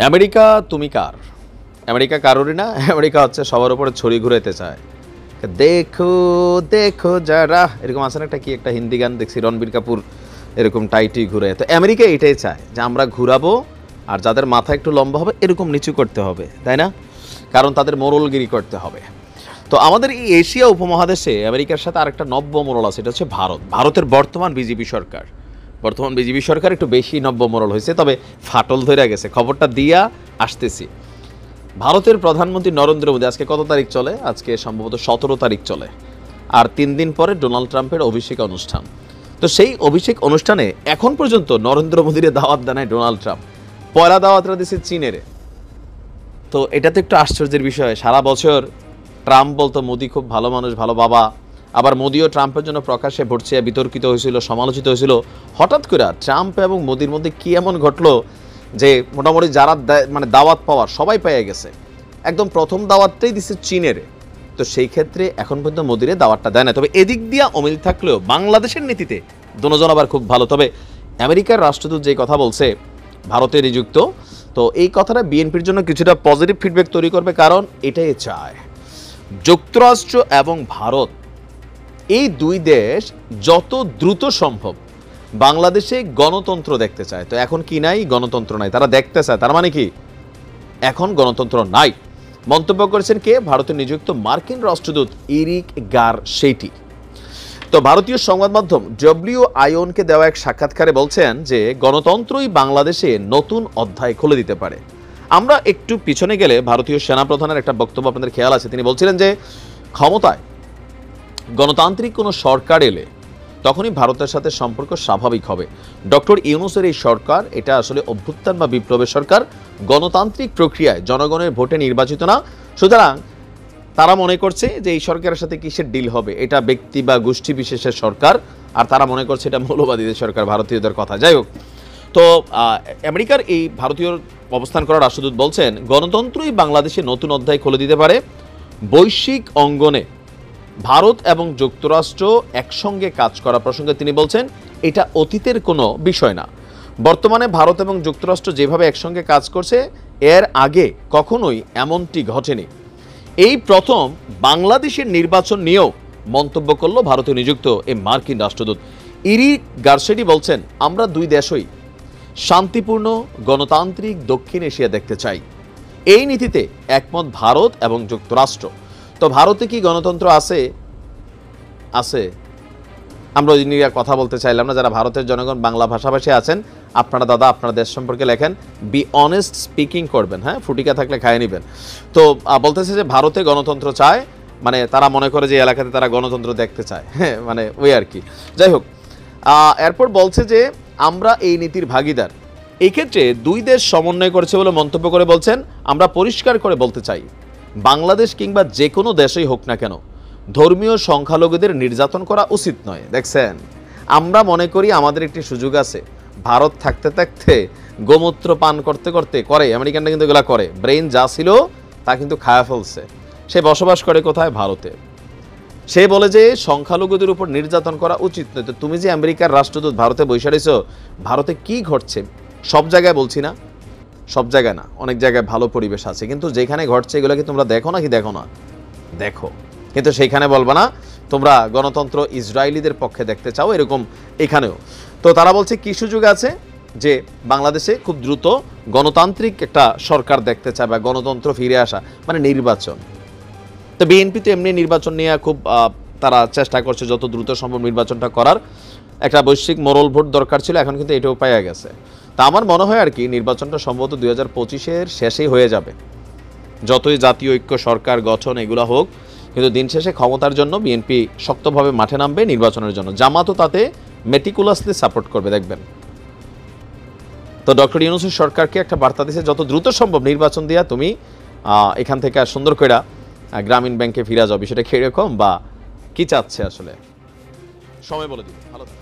America তুমি কার? America কারোরই না। আমেরিকা হচ্ছে সবার উপরে ছড়ি ঘুরাইতে চায়। দেখো দেখো যারা, এরকম আছে না একটা কি একটা হিন্দি গান দেখছি, রণবীর কাপুর এরকম টাইটি ঘুরে। তো আমেরিকা এটাই চায় যে আমরা ঘুরাবো, আর যাদের মাথা একটু লম্বা হবে এরকম নিচু করতে হবে, তাই না? কারণ তাদের মোড়লগিরি করতে হবে। তো আমাদের এই এশিয়া উপমহাদেশে আমেরিকার সাথে আরেকটা নব্য মোড়ল আছে, এটা হচ্ছে ভারত। ভারতের বর্তমান বিজেপি সরকার একটু বেশি নব্য মোড়ল হয়েছে, তবে ফাটল ধরে গেছে। খবরটা দিয়া আসতেছি। ভারতের প্রধানমন্ত্রী নরেন্দ্র মোদী, আজকে কত তারিখ চলে? আজকে সম্ভবত 17 তারিখ চলে। আর 3 দিন পরে ডোনাল্ড ট্রাম্পের অভিষেক অনুষ্ঠান। তো সেই অভিষেক অনুষ্ঠানে এখন পর্যন্ত নরেন্দ্র মোদীর দাওয়াত দেয় ডোনাল্ড ট্রাম্প। পয়লা দাওয়াতরা দিচ্ছে চীনেরে। তো এটা তো একটু আশ্চর্যের বিষয়। সারা বছর ট্রাম্প বলতো মোদী খুব ভালো মানুষ, ভালো বাবা। আবার মোদিও ট্রাম্পের জন্য প্রকাশ্যে ভোট চেয়ে বিতর্কিত হয়েছিল, সমালোচিত হয়েছিল। হঠাৎ করে ট্রাম্প এবং মোদির মধ্যে কি এমন ঘটলো যে মোটামুটি যারা মানে দাওয়াত পাওয়ার সবাই পেয়ে গেছে। একদম প্রথম দাওয়াতটাই দিচ্ছে চীনের। তো সেই ক্ষেত্রে এখন পর্যন্ত মোদিরে দাওয়াতটা দেয় না। তবে এদিক দিয়ে অমিল থাকলেও বাংলাদেশের নীতিতে দুজন আবার খুব ভালো। তবে আমেরিকার রাষ্ট্রদূত যে কথা বলছে ভারতে নিযুক্ত, তো এই কথাটা বিএনপির জন্য কিছুটা পজিটিভ ফিডব্যাক তৈরি করবে, কারণ এটাই চায় যুক্তরাষ্ট্র এবং ভারত, এই দুই দেশ যত দ্রুত সম্ভব বাংলাদেশে গণতন্ত্র দেখতে চায়। তো এখন কি নাই? গণতন্ত্র নাই, তারা দেখতে চায়। তার মানে কি এখন গণতন্ত্র নাই? মন্তব্য করেছেন কে? ভারতের নিযুক্ত মার্কিন রাষ্ট্রদূত এরিক গারশেটি। তো ভারতীয় সংবাদ মাধ্যম WION-কে দেওয়া এক সাক্ষাৎকারে বলছেন যে গণতন্ত্রই বাংলাদেশে নতুন অধ্যায় খুলে দিতে পারে। আমরা একটু পিছনে গেলে ভারতীয় সেনাপ্রধানের একটা বক্তব্য আপনাদের খেয়াল আছে। তিনি বলছিলেন যে ক্ষমতায় গণতান্ত্রিক কোনো সরকার এলে তখনই ভারতের সাথে সম্পর্ক স্বাভাবিক হবে। ডক্টর ইউনূসের এই সরকার এটা আসলে অভ্যুত্থান বা বিপ্লবের সরকার, গণতান্ত্রিক প্রক্রিয়ায় জনগণের ভোটে নির্বাচিত না। সুতরাং তারা মনে করছে যে এই সরকারের সাথে কিসের ডিল হবে, এটা ব্যক্তি বা গোষ্ঠী বিশেষের সরকার, আর তারা মনে করছে এটা মৌলবাদীদের সরকার, ভারতীয়দের কথা। যাই হোক, তো আমেরিকার এই ভারতীয় অবস্থান করা রাষ্ট্রদূত বলছেন গণতন্ত্রই বাংলাদেশে নতুন অধ্যায় খুলে দিতে পারে। বৈশ্বিক অঙ্গনে ভারত এবং যুক্তরাষ্ট্র একসঙ্গে কাজ করা প্রসঙ্গে তিনি বলছেন এটা অতীতের কোনো বিষয় না। বর্তমানে ভারত এবং যুক্তরাষ্ট্র যেভাবে একসঙ্গে কাজ করছে এর আগে কখনোই এমনটি ঘটেনি। এই প্রথম বাংলাদেশের নির্বাচন নিয়েও মন্তব্য করল ভারতীয় নিযুক্ত এই মার্কিন রাষ্ট্রদূত এরিক গারশেটি। বলছেন আমরা দুই দেশই শান্তিপূর্ণ গণতান্ত্রিক দক্ষিণ এশিয়া দেখতে চাই। এই নীতিতে একমত ভারত এবং যুক্তরাষ্ট্র। তো ভারতে কি গণতন্ত্র আছে? আমরা ওই নিয়ে কথা বলতে চাইলাম না। যারা ভারতের জনগণ বাংলা ভাষাভাষী আছেন, আপনারা দাদা আপনার দেশ সম্পর্কে লেখেন, বি অনেস্ট স্পিকিং করবেন, হ্যাঁ, ফুটিকা থাকলে খাইয়ে নেবেন। তো বলতেছে যে ভারতে গণতন্ত্র চায়, মানে তারা মনে করে যে এলাকাতে তারা গণতন্ত্র দেখতে চায়, হ্যাঁ, মানে ওই আর কি। যাই হোক, এরপর বলছে যে আমরা এই নীতির ভাগিদার। এই ক্ষেত্রে দুই দেশ সমন্বয় করেছে বলে মন্তব্য করে বলছেন আমরা পরিষ্কার করে বলতে চাই বাংলাদেশ কিংবা যে কোনো দেশেই হোক না কেন ধর্মীয় সংখ্যালঘুদের নির্যাতন করা উচিত নয়। দেখছেন, আমরা মনে করি আমাদের একটি সুযোগ আছে। ভারত থাকতে থাকতে গোমূত্র পান করতে করতে করে, আমেরিকানরা কিন্তু এগুলা করে, ব্রেন যা ছিল তা কিন্তু খায়া ফেলছে। সে বসবাস করে কোথায়? ভারতে। সে বলে যে সংখ্যালঘুদের উপর নির্যাতন করা উচিত নয়। তো তুমি যে আমেরিকার রাষ্ট্রদূত ভারতে বসে রয়েছো, ভারতে কি ঘটছে? সব জায়গায় বলছি না, সব জায়গায় না, অনেক জায়গায় ভালো পরিবেশ আছে, কিন্তু যেখানে ঘটছে এগুলো কি তোমরা দেখো নাকি দেখো না? দেখো, কিন্তু সেইখানে বলবা না তোমরা গণতন্ত্র ইসরায়েলিদের পক্ষে দেখতে চাও, এরকম এখানেও। তো তারা বলছে কি সুযোগ আছে যে বাংলাদেশে খুব দ্রুত গণতান্ত্রিক একটা সরকার দেখতে চায় বা গণতন্ত্র ফিরে আসা, মানে নির্বাচন। তো বিএনপি তো এমনি নির্বাচন নিয়ে খুব তারা চেষ্টা করছে যত দ্রুত সম্ভব নির্বাচনটা করার। একটা বৈশ্বিক মোরাল ভোট দরকার ছিল, এখন কিন্তু এটাও পাওয়া গেছে। তা আমার মনে হয় আর কি নির্বাচনটা সম্ভবত 2025-এর শেষেই হয়ে যাবে। যতই জাতীয় ঐক্য সরকার গঠন এগুলো হোক, কিন্তু দিন শেষে ক্ষমতার জন্য বিএনপি শক্তভাবে মাঠে নামবে নির্বাচনের জন্য। জামাতও তাতে মেটিকুলাসলি সাপোর্ট করবে, দেখবেন। তো ডক্টর ইউনূসের সরকারকে একটা বার্তা দিয়েছে যত দ্রুত সম্ভব নির্বাচন দিয়া তুমি এখান থেকে সুন্দর করে গ্রামীণ ব্যাংকে ফিরে যাও। বিষয়টা কিরকম বা কি চাচ্ছে আসলে সময় বলে দিন। ভালো থাকবে।